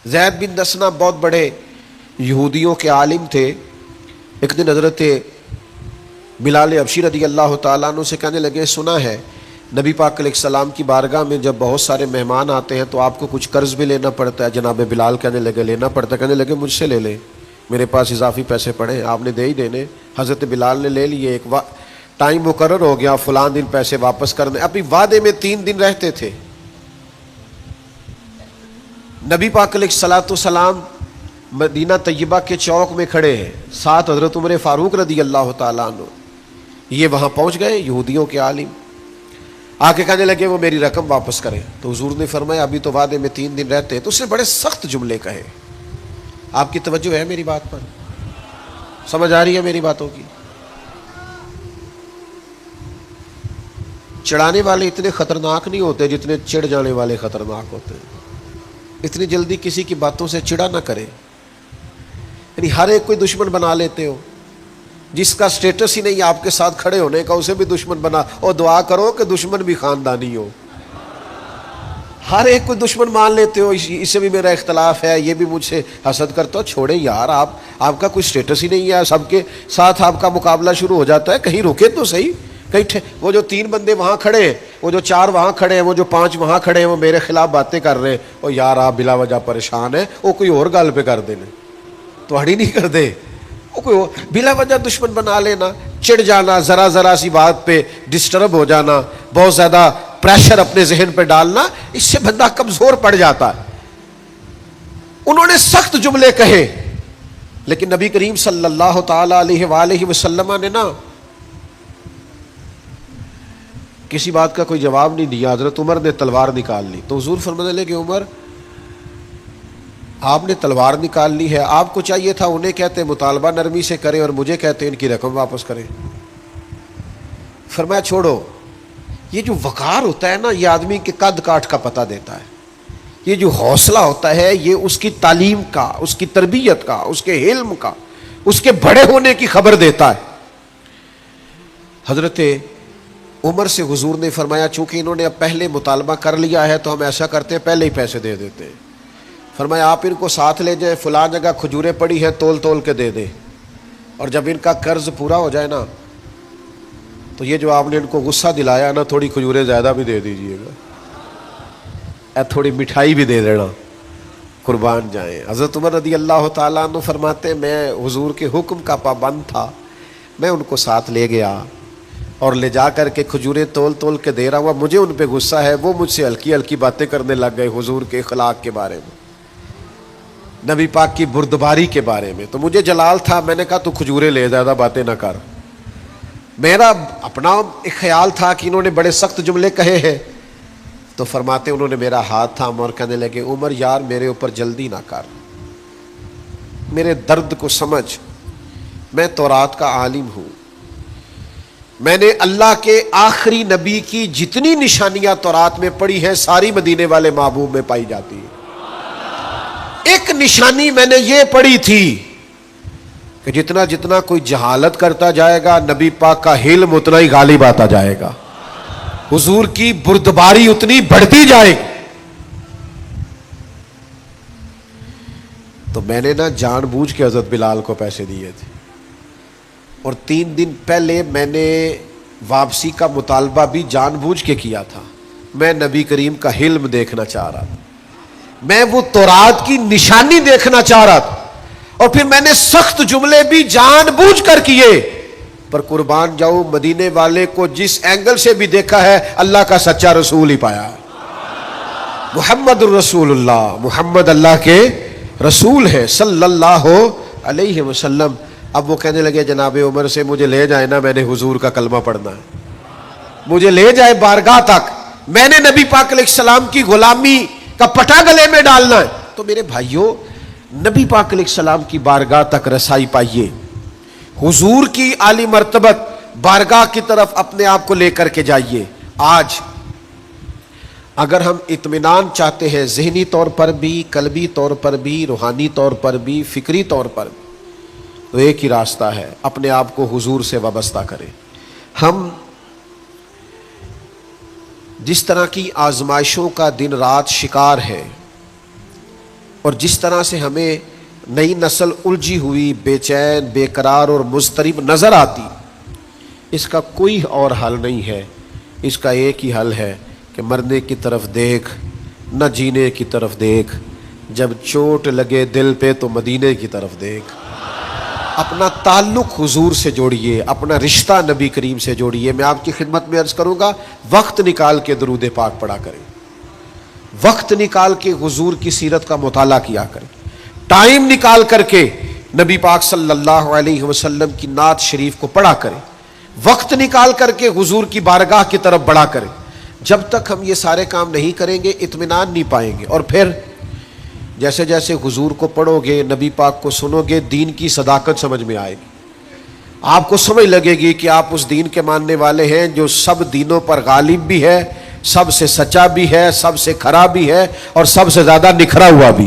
زید بن دسنا بہت بڑے یہودیوں کے عالم تھے. ایک دن حضرت بلال حبشی رضی اللہ تعالیٰ عنہ سے کہنے لگے سنا ہے نبی پاک علیہ السلام کی بارگاہ میں جب بہت سارے مہمان آتے ہیں تو آپ کو کچھ قرض بھی لینا پڑتا ہے. جناب بلال کہنے لگے لینا پڑتا ہے. کہنے لگے مجھ سے لے لیں, میرے پاس اضافی پیسے پڑے ہیں, آپ نے دے ہی دینے. حضرت بلال نے لے لیے. ایک ٹائم مقرر ہو گیا, فلاں دن پیسے واپس کرنے. ابھی وعدے میں 3 دن رہتے تھے. نبی پاک علیہ الصلوۃ والسلام مدینہ طیبہ کے چوک میں کھڑے ہیں, ساتھ حضرت عمر فاروق رضی اللہ تعالیٰ عنہ. یہ وہاں پہنچ گئے یہودیوں کے عالم, آ کے کہنے لگے وہ میری رقم واپس کریں. تو حضور نے فرمایا ابھی تو وعدے میں 3 دن رہتے ہیں. تو اس نے بڑے سخت جملے کہے. آپ کی توجہ ہے میری بات پر؟ سمجھ آ رہی ہے میری باتوں کی؟ چڑھانے والے اتنے خطرناک نہیں ہوتے جتنے چڑھ جانے والے خطرناک ہوتے ہیں. اتنی جلدی کسی کی باتوں سے چڑھا نہ کرے. یعنی ہر ایک کوئی دشمن بنا لیتے ہو, جس کا سٹیٹس ہی نہیں آپ کے ساتھ کھڑے ہونے کا اسے بھی دشمن بنا, اور دعا کرو کہ دشمن بھی خاندانی ہو. ہر ایک کو دشمن مان لیتے ہو, اس سے بھی میرا اختلاف ہے, یہ بھی مجھ سے حسد کرتا ہو. چھوڑے یار, آپ کا کوئی سٹیٹس ہی نہیں ہے, سب کے ساتھ آپ کا مقابلہ شروع ہو جاتا ہے. کہیں رکے تو صحیح. کہیں وہ جو 3 بندے وہاں کھڑے ہیں, وہ جو 4 وہاں کھڑے ہیں, وہ جو 5 وہاں کھڑے ہیں, وہ میرے خلاف باتیں کر رہے ہیں. اور یار آپ بلا وجہ پریشان ہیں, وہ کوئی اور گل پہ کر دینے تو ہڑی نہیں کر دے. وہ کوئی بلا وجہ دشمن بنا لینا, چڑھ جانا, ذرا سی بات پہ ڈسٹرب ہو جانا, بہت زیادہ پریشر اپنے ذہن پہ ڈالنا, اس سے بندہ کمزور پڑ جاتا ہے. انہوں نے سخت جملے کہے, لیکن نبی کریم صلی اللہ تعالی علیہ وآلہ وسلم نے نا کسی بات کا کوئی جواب نہیں دیا. حضرت عمر نے تلوار نکال لی. تو حضور فرمانے لگے عمر آپ نے تلوار نکال لی ہے, آپ کو چاہیے تھا انہیں کہتے مطالبہ نرمی سے کریں اور مجھے کہتے ان کی رقم واپس کریں. فرمایا چھوڑو, یہ جو وقار ہوتا ہے نا یہ آدمی کے قد کاٹ کا پتہ دیتا ہے. یہ جو حوصلہ ہوتا ہے یہ اس کی تعلیم کا, اس کی تربیت کا, اس کے علم کا, اس کے بڑے ہونے کی خبر دیتا ہے. حضرت عمر سے حضور نے فرمایا چونکہ انہوں نے اب پہلے مطالبہ کر لیا ہے تو ہم ایسا کرتے ہیں پہلے ہی پیسے دے دیتے ہیں. فرمایا آپ ان کو ساتھ لے جائیں, فلاں جگہ کھجوریں پڑی ہیں تول کے دے دیں, اور جب ان کا قرض پورا ہو جائے نا تو یہ جو آپ نے ان کو غصہ دلایا نا تھوڑی کھجوریں زیادہ بھی دے دیجئے گا, تھوڑی مٹھائی بھی دے دینا, قربان جائیں. حضرت عمر رضی اللہ تعالیٰ عنہ فرماتے ہیں میں حضور کے حکم کا پابند تھا, میں ان کو ساتھ لے گیا اور لے جا کر کے کھجوریں تول کے دے رہا ہوا. مجھے ان پہ غصہ ہے, وہ مجھ سے ہلکی باتیں کرنے لگ گئے حضور کے اخلاق کے بارے میں, نبی پاک کی بردباری کے بارے میں. تو مجھے جلال تھا, میں نے کہا تو کھجوریں لے, زیادہ باتیں نہ کر. میرا اپنا ایک خیال تھا کہ انہوں نے بڑے سخت جملے کہے ہیں. تو فرماتے انہوں نے میرا ہاتھ تھاما اور کہنے لگے عمر یار میرے اوپر جلدی نہ کر, میرے درد کو سمجھ, میں تورات کا عالم ہوں, میں نے اللہ کے آخری نبی کی جتنی نشانیاں تورات میں پڑھی ہیں ساری مدینے والے محبوب میں پائی جاتی ہیں. ایک نشانی میں نے یہ پڑھی تھی کہ جتنا کوئی جہالت کرتا جائے گا نبی پاک کا علم اتنا ہی غالب آتا جائے گا, حضور کی بردباری اتنی بڑھتی جائے گی. تو میں نے نا جان بوجھ کے حضرت بلال کو پیسے دیے تھے, اور 3 دن پہلے میں نے واپسی کا مطالبہ بھی جان بوجھ کے کیا تھا. میں نبی کریم کا علم دیکھنا چاہ رہا تھا, میں وہ تورات کی نشانی دیکھنا چاہ رہا تھا, اور پھر میں نے سخت جملے بھی جان بوجھ کر کیے. پر قربان جاؤ مدینے والے کو جس اینگل سے بھی دیکھا ہے اللہ کا سچا رسول ہی پایا. محمد الرسول اللہ, محمد اللہ کے رسول ہے صلی اللہ علیہ وسلم. اب وہ کہنے لگے جناب عمر سے مجھے لے جائے نا, میں نے حضور کا کلمہ پڑھنا ہے, مجھے لے جائے بارگاہ تک, میں نے نبی پاک علیہ السلام کی غلامی کا پٹا گلے میں ڈالنا ہے. تو میرے بھائیوں نبی پاک علیہ السلام کی بارگاہ تک رسائی پائیے, حضور کی عالی مرتبت بارگاہ کی طرف اپنے آپ کو لے کر کے جائیے. آج اگر ہم اطمینان چاہتے ہیں ذہنی طور پر بھی, قلبی طور پر بھی, روحانی طور پر بھی, فکری طور پر بھی, تو ایک ہی راستہ ہے, اپنے آپ کو حضور سے وابستہ کریں. ہم جس طرح کی آزمائشوں کا دن رات شکار ہے, اور جس طرح سے ہمیں نئی نسل الجھی ہوئی، بے چین، بے قرار اور مضطرب نظر آتی، اس کا کوئی اور حل نہیں ہے، اس کا ایک ہی حل ہے کہ مرنے کی طرف دیکھ، نہ جینے کی طرف دیکھ، جب چوٹ لگے دل پہ تو مدینے کی طرف دیکھ۔ اپنا تعلق حضور سے جوڑیے، اپنا رشتہ نبی کریم سے جوڑیے۔ میں آپ کی خدمت میں عرض کروں گا، وقت نکال کے درود پاک پڑھا کریں، وقت نکال کے حضور کی سیرت کا مطالعہ کیا کریں، ٹائم نکال کر کے نبی پاک صلی اللہ علیہ وسلم کی نعت شریف کو پڑھا کریں، وقت نکال کر کے حضور کی بارگاہ کی طرف بڑھا کریں۔ جب تک ہم یہ سارے کام نہیں کریں گے اطمینان نہیں پائیں گے، اور پھر جیسے جیسے حضور کو پڑھو گے، نبی پاک کو سنو گے، دین کی صداقت سمجھ میں آئے گی، آپ کو سمجھ لگے گی کہ آپ اس دین کے ماننے والے ہیں جو سب دینوں پر غالب بھی ہے، سب سے سچا بھی ہے، سب سے کھرا بھی ہے، اور سب سے زیادہ نکھرا ہوا بھی۔